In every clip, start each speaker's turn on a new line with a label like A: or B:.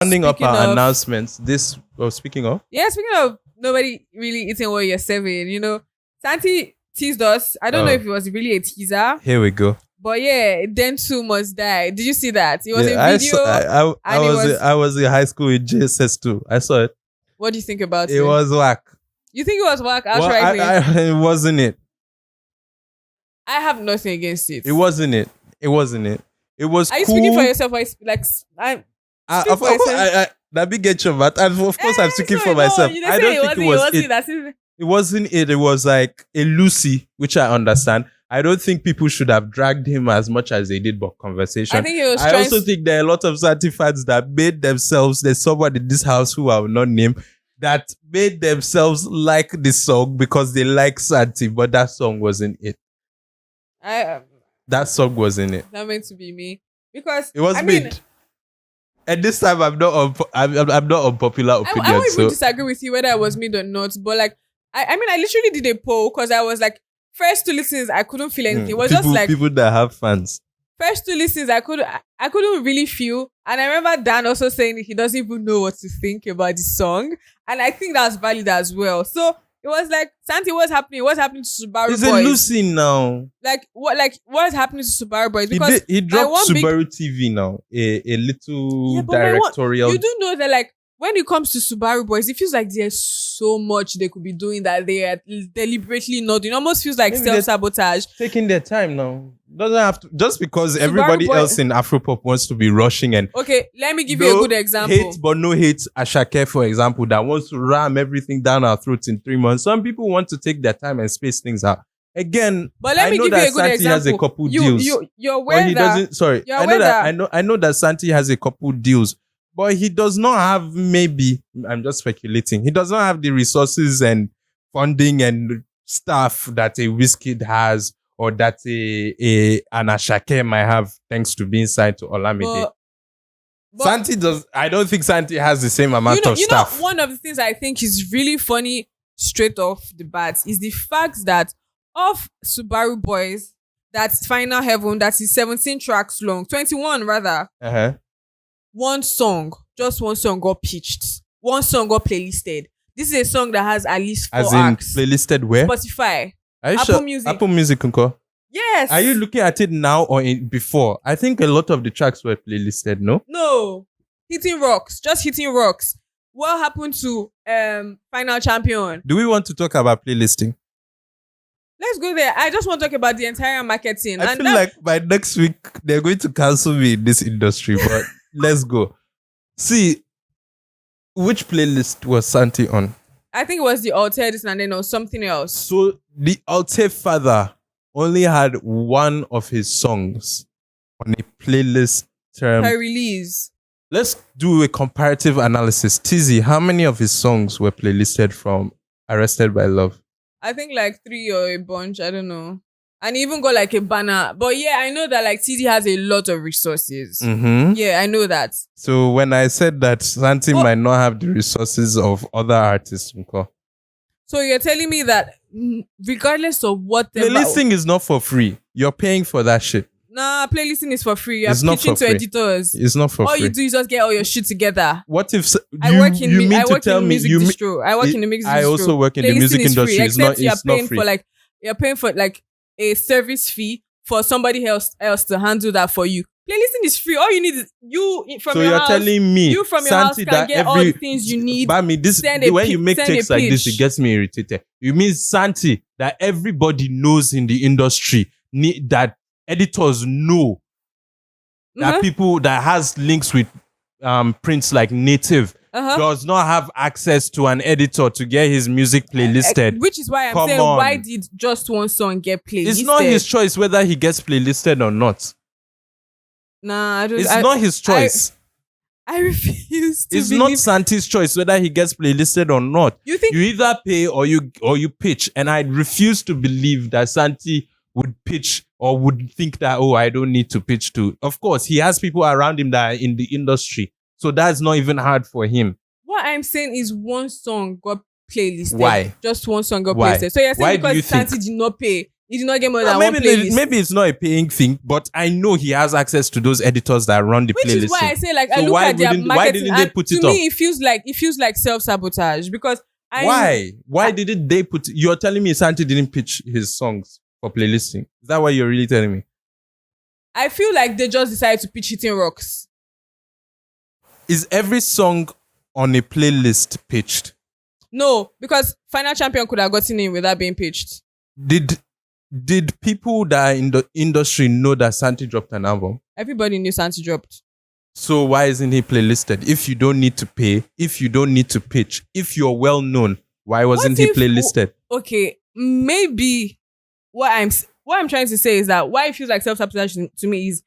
A: Rounding up
B: Speaking
A: our
B: of-
A: announcements, speaking of,
B: speaking of nobody really eating what you're serving, Santi teased us. I don't know if it was really a teaser,
A: here we go.
B: but yeah, then two must die. Did you see that? It was
A: Yeah,
B: a video.
A: I was in high school with JSS2. I saw it.
B: What do you think about it?
A: It was whack.
B: You think it was whack?
A: Well,
B: Outrightly?
A: it wasn't it.
B: I have nothing against it.
A: It wasn't it. It wasn't it. It was
B: Are you
A: cool.
B: speaking for yourself?
A: Of course, that big get your vat. Of course, I'm speaking for myself. I don't think it was it. It wasn't it. It was like a Lucy, which I understand. I don't think people should have dragged him as much as they did, but conversation.
B: I think it was.
A: I also think there are a lot of Santi fans that made themselves. There's someone in this house who I will not name that made themselves like this song because they like Santi, but that song wasn't it. That song wasn't it.
B: That meant to be me because
A: it was mid. And this time I'm not unpopular opinion.
B: I won't even disagree with you whether it was mid or not. But like, I literally did a poll because I was like, first two listens I couldn't feel anything. It was just like
A: people that have fans.
B: First two listens I couldn't really feel. And I remember Dan also saying he doesn't even know what to think about the song. And I think that's valid as well. So it was like, Santi, what's happening? What's happening to Subaru Boys?
A: It's a Lucy now.
B: What's happening to Subaru Boys? Because
A: he dropped Subaru TV now. A little directorial.
B: You do know that like when it comes to Subaru Boys, it feels like there's so much they could be doing that they are deliberately not doing. It almost feels like self-sabotage.
A: Taking their time now. Doesn't have to, just because everybody else in Afropop wants to be rushing and
B: okay, let me give you a good example.
A: Hate but no hate Ashake, for example, that wants to ram everything down our throats in 3 months. Some people want to take their time and space things out. Again,
B: but let me give you a good
A: Santi
B: example.
A: has a couple deals.
B: You're aware
A: he doesn't. Sorry, I know that Santi has a couple deals, but he does not have. Maybe I'm just speculating. He does not have the resources and funding and stuff that a Wizkid has, or that an Ashake might have, thanks to being signed to Olamide. But Santi does. I don't think Santi has the same amount of stuff.
B: One of the things I think is really funny straight off the bat is the fact that of Subaru Boys, that's Final Heaven, that is 17 tracks long, 21 rather. Just one song got pitched. One song got playlisted. This is a song that has at least 4 acts.
A: Playlisted where?
B: Spotify.
A: Are you
B: Apple
A: sure?
B: Music.
A: Apple Music, Uncle.
B: Yes.
A: Are you looking at it now or before? I think a lot of the tracks were playlisted, no?
B: No. Hitting rocks. Just hitting rocks. What happened to Final Champion?
A: Do we want to talk about playlisting?
B: Let's go there. I just want to talk about the entire marketing.
A: I feel like by next week, they're going to cancel me in this industry, but let's go. See, which playlist was Santi on?
B: I think it was the Alter and then or something else.
A: So the Alter father only had one of his songs on a playlist term.
B: Per release.
A: Let's do a comparative analysis. Tizzy, how many of his songs were playlisted from Arrested by Love?
B: I think like 3 or a bunch. I don't know. And even got like a banner. But yeah, I know that like Tizzy has a lot of resources.
A: Mm-hmm.
B: Yeah, I know that.
A: So when I said that Santi might not have the resources of other artists.
B: So you're telling me that regardless of what...
A: Playlisting is not for free. You're paying for that shit.
B: Nah, playlisting is for free. You're pitching to editors.
A: It's not for free.
B: All you do is just get all your shit together.
A: What if
B: I work in the music distro.
A: I also work in the music industry.
B: It's not free. You're paying for like a service fee for somebody else to handle that for you. Playlisting is free. All you need is you from your house. So you're telling me you from your Santi house can get all the things you need.
A: Bamy, when you make takes like this, it gets me irritated. You mean Santi that everybody knows in the industry that editors know that people that has links with prints like Native does not have access to an editor to get his music playlisted.
B: Which is why I'm saying, why did just one song get playlisted?
A: It's not his choice whether he gets playlisted or not.
B: Nah, I don't.
A: It's not his choice.
B: I refuse to.
A: It's not Santi's choice whether he gets playlisted or not. You either pay or you pitch, and I refuse to believe that Santi would pitch or would think that, oh, I don't need to pitch to. Of course, he has people around him that are in the industry. So that's not even hard for him.
B: What I'm saying is one song got playlisted.
A: Why?
B: Just one song got playlisted. So you're saying because Santi did not pay, he did not get more than one playlist.
A: Maybe it's not a paying thing, but I know he has access to those editors that run the playlist.
B: Which is why I say, like, I look at their marketing.
A: Why didn't they put it up?
B: To me, it feels like self-sabotage because
A: Why didn't they put? You're telling me Santi didn't pitch his songs for playlisting? Is that what you're really telling me?
B: I feel like they just decided to pitch Hitting Rocks.
A: Is every song on a playlist pitched?
B: No, because Final Champion could have gotten in without being pitched.
A: Did people that are in the industry know that Santi dropped an album?
B: Everybody knew Santi dropped.
A: So why isn't he playlisted? If you don't need to pay, if you don't need to pitch, if you're well known, why wasn't he playlisted?
B: Okay, maybe what I'm trying to say is that why it feels like self-sabotage to me is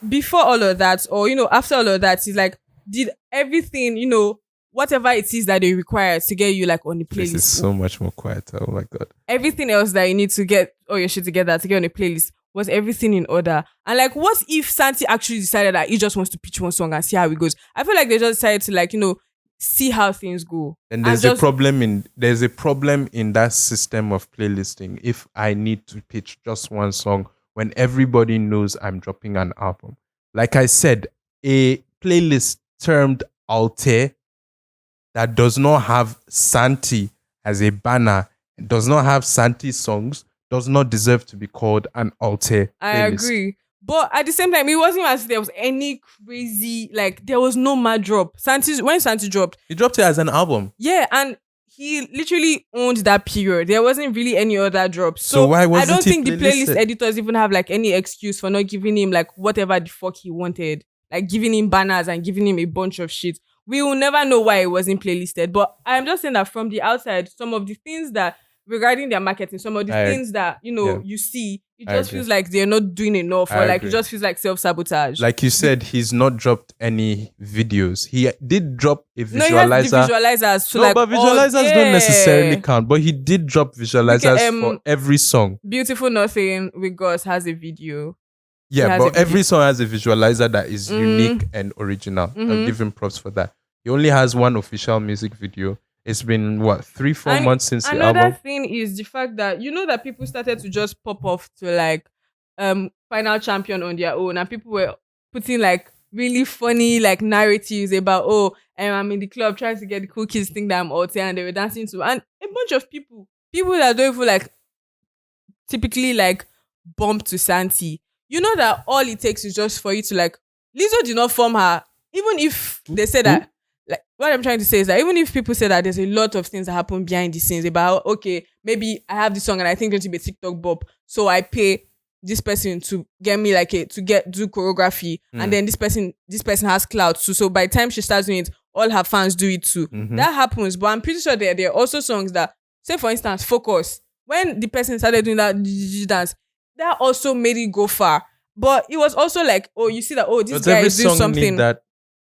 B: before all of that, or after all of that, is like, did everything, whatever it is that they require to get you like on the playlist.
A: This is so much more quieter. Oh my God.
B: Everything else that you need to get all your shit together to get on the playlist, was everything in order? And like, what if Santi actually decided that he just wants to pitch one song and see how it goes? I feel like they just decided to like, see how things go.
A: And there's a problem in that system of playlisting. If I need to pitch just one song when everybody knows I'm dropping an album. Like I said, a playlist termed Alter that does not have Santi as a banner, does not have Santi songs, does not deserve to be called an Alter playlist.
B: I agree. But at the same time, it wasn't as if there was any crazy, like, there was no mad drop. When Santi dropped...
A: He dropped it as an album.
B: Yeah, and he literally owned that period. There wasn't really any other drops.
A: So why wasn't
B: I don't think
A: the
B: playlist editors even have, like, any excuse for not giving him, like, whatever the fuck he wanted. Like, giving him banners and giving him a bunch of shit. We will never know why it wasn't playlisted. But I'm just saying that from the outside, some of the things that... regarding their marketing, some of the things that, you see, it just feels like they're not doing enough, or like it just feels like self-sabotage.
A: Like you said, he's not dropped any videos. He did drop a visualizer.
B: No, he has the visualizers. So
A: but visualizers don't necessarily count. But he did drop visualizers for every song.
B: Beautiful Nothing with Gus has a video.
A: Yeah, but every song has a visualizer that is unique and original. I'm giving props for that. He only has one official music video. It's been 3-4 months since the album.
B: Another thing is the fact that that people started to just pop off to like Final Champion on their own, and people were putting like really funny like narratives about I'm in the club trying to get the cool kids think that I'm out there, and they were dancing to, and a bunch of people that don't even like typically like bump to Santi. You know that all it takes is just for you to like, Lizzo did not form her, even if they said that. Like, what I'm trying to say is that even if people say that there's a lot of things that happen behind the scenes about, okay, maybe I have this song and I think it's going to be a TikTok bop, so I pay this person to get me like do choreography, and then this person has clout too. So by the time she starts doing it, all her fans do it too. That happens, but I'm pretty sure there are also songs that, say for instance, Focus. When the person started doing that dance, that also made it go far. But it was also like, you see that this guy is doing something.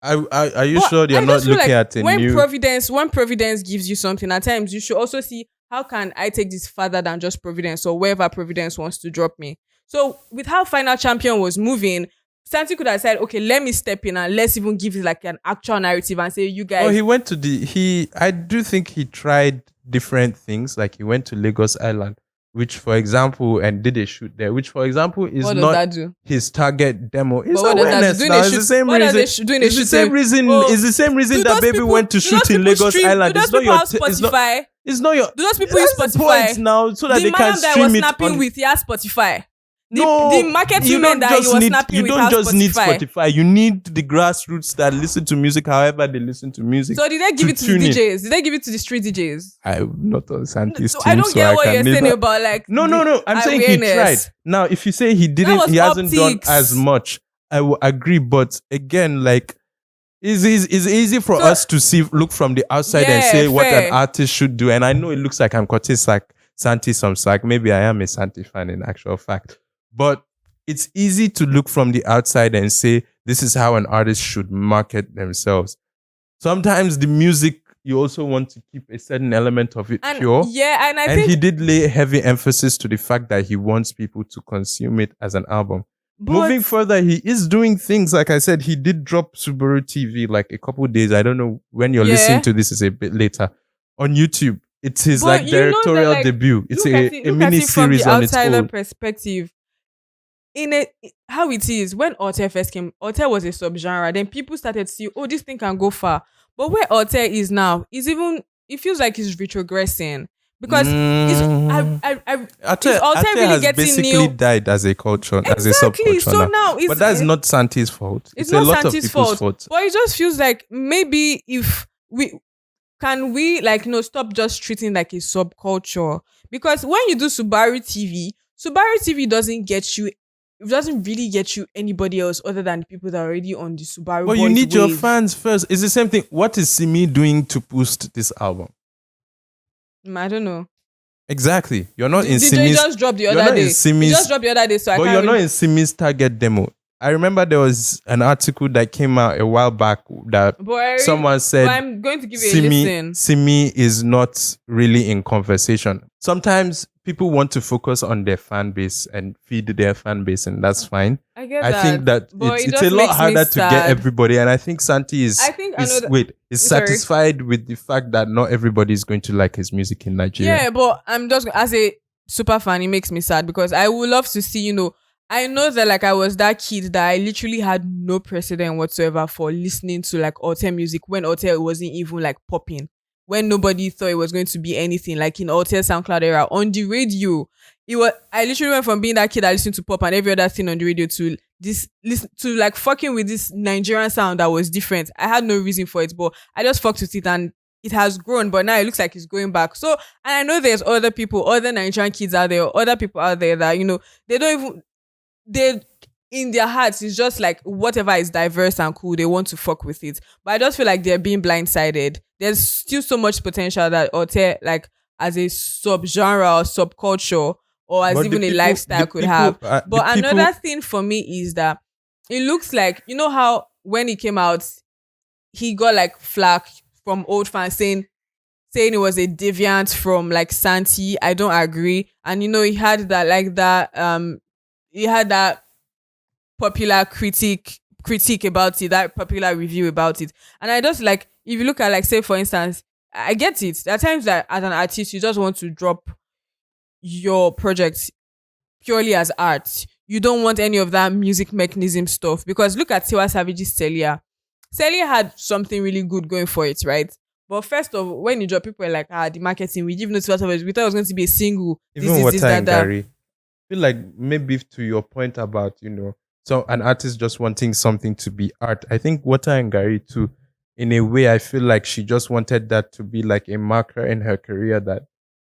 A: Are you sure you're not looking at a new...
B: When Providence gives you something, at times you should also see, how can I take this further than just Providence, or wherever Providence wants to drop me. So with how Final Champion was moving, Santi could have said, okay, let me step in and let's even give it like an actual narrative and say, you guys...
A: he went to I do think he tried different things. Like he went to Lagos Island, which for example, and did a shoot there, which for example is not his target demo. It's awareness now. It's the same reason. It's the same reason. It's the same reason that Baby went to shoot in Lagos Island.
B: It's not your Spotify.
A: It's not your...
B: Do those people use Spotify
A: now so that they can stream it? The man that was
B: snapping with, he has Spotify. The market women that he was snapping with,
A: you don't just need Spotify. You need the grassroots that listen to music however they listen to music.
B: So did they give it to the DJs? Did they give it to the street DJs?
A: I'm not on Santi's team,
B: I don't get what you're saying about like...
A: No. I'm saying he tried. Now, if you say he didn't, he hasn't done as much, I will agree. But again, like, it's easy for us to look from the outside and say what an artist should do. And I know it looks like I'm cutting Santi some slack. Maybe I am a Santi fan in actual fact. But it's easy to look from the outside and say, this is how an artist should market themselves. Sometimes the music, you also want to keep a certain element of it pure.
B: Yeah, and I think...
A: he did lay heavy emphasis to the fact that he wants people to consume it as an album. Moving further, he is doing things, like I said, he did drop Subaru TV like a couple of days. I don't know when you're listening to this, is a bit later, on YouTube. It's his like directorial debut. It's a mini series on its own. From the outsider
B: perspective, how it is when Ote first came, Ote was a subgenre. Then people started to see, oh, this thing can go far. But where Ote is now is it feels like he's retrogressing because Ote really
A: has
B: getting
A: basically
B: new.
A: Died as a culture, as a subculture.
B: So now
A: but that's not Santi's fault.
B: It's
A: a
B: not
A: lot
B: Santi's
A: of people's fault.
B: But it just feels like maybe if we stop just treating like a subculture, because when you do Subaru TV doesn't get you. It doesn't really get you anybody else other than the people that are already on the Subaru.
A: But you need your fans first. It's the same thing. What is Simi doing to boost this album?
B: I don't know.
A: Exactly. You're not in Simi's.
B: You just dropped the other day. You just dropped the other day, so I can't.
A: But you're not in Simi's target demo. I remember there was an article that came out a while back that someone said
B: I'm going to give you a listen.
A: Simi is not really in conversation. Sometimes people want to focus on their fan base and feed their fan base, and that's fine.
B: I get that.
A: I think that it's a lot harder to get everybody, and I think Santi is satisfied with the fact that not everybody is going to like his music in Nigeria.
B: Yeah, but I'm just, as a super fan, it makes me sad because I would love to see, I know that like I was that kid that I literally had no precedent whatsoever for listening to like Ote music when Ote wasn't even like popping. When nobody thought it was going to be anything, like in Ote's SoundCloud era. On the radio, I literally went from being that kid that listened to pop and every other thing on the radio to like fucking with this Nigerian sound that was different. I had no reason for it, but I just fucked with it and it has grown, but now it looks like it's going back. So, and I know there's other Nigerian kids out there, other people out there that, they don't even, they in their hearts, it's just like whatever is diverse and cool, they want to fuck with it. But I just feel like they're being blindsided. There's still so much potential that Ote, like as a subgenre or subculture or as even a lifestyle could have. But another thing for me is that it looks like, how when he came out, he got like flack from old fans saying it was a deviant from like Santi. I don't agree. And he had that popular critique about it, that popular review about it. And I just like, if you look at like, say for instance, I get it. There are times that as an artist, you just want to drop your project purely as art. You don't want any of that music mechanism stuff, because look at Tiwa Savage's Celia. Celia had something really good going for it, right? But first of all, when you drop, people are like, the marketing, we even know Tiwa Savage, we thought it was going to be a single.
A: Even what time, Gary? I feel like maybe to your point about, so an artist just wanting something to be art. I think Wata and Gary too, in a way, I feel like she just wanted that to be like a marker in her career that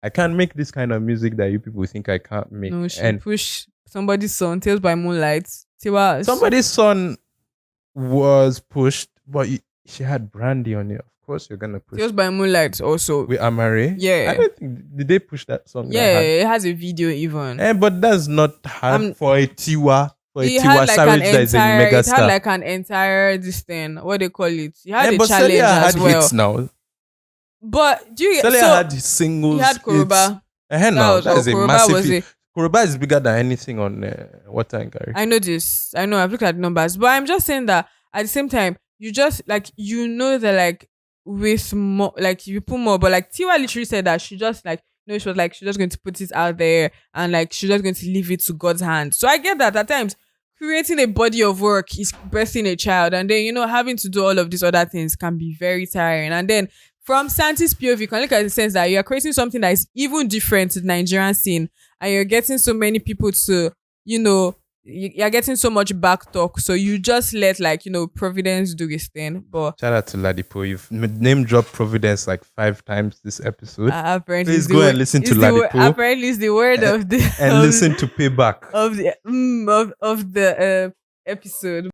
A: I can't make this kind of music that you people think I can't make.
B: No, she pushed somebody's son, Tales by Moonlight.
A: Somebody's son was pushed, but she had Brandy on it. Of course, you're gonna push.
B: Tales by Moonlight also.
A: With Amare?
B: Yeah.
A: I don't think, did they push that song?
B: Yeah, it has a video even.
A: But that's not hard for a Tiwa.
B: It had like it had like an entire this thing. What they call it? He had a challenge
A: Celia
B: as
A: had
B: well.
A: Hits now.
B: But
A: Celia had singles.
B: He had Koroba.
A: That is a massive hit. Koroba is bigger than anything on Water and Gary.
B: I know this. I know. I've looked at numbers, but I'm just saying that at the same time, you just like that like with more, like you put more. But like Tiwa literally said that she just like. No, she was like, she's just going to put it out there and like she's just going to leave it to God's hand. So I get that at times creating a body of work is birthing a child, and then having to do all of these other things can be very tiring. And then from Santi's POV, you can look at the sense that you're creating something that is even different to the Nigerian scene, and you're getting so many people to, you're getting so much back talk, so you just let Providence do his thing. But
A: shout out to Ladipo, you've name dropped Providence like 5 times this episode.
B: Please
A: go and listen to Ladipo.
B: Apparently, it's the word of the
A: and listen to Payback
B: of the episode.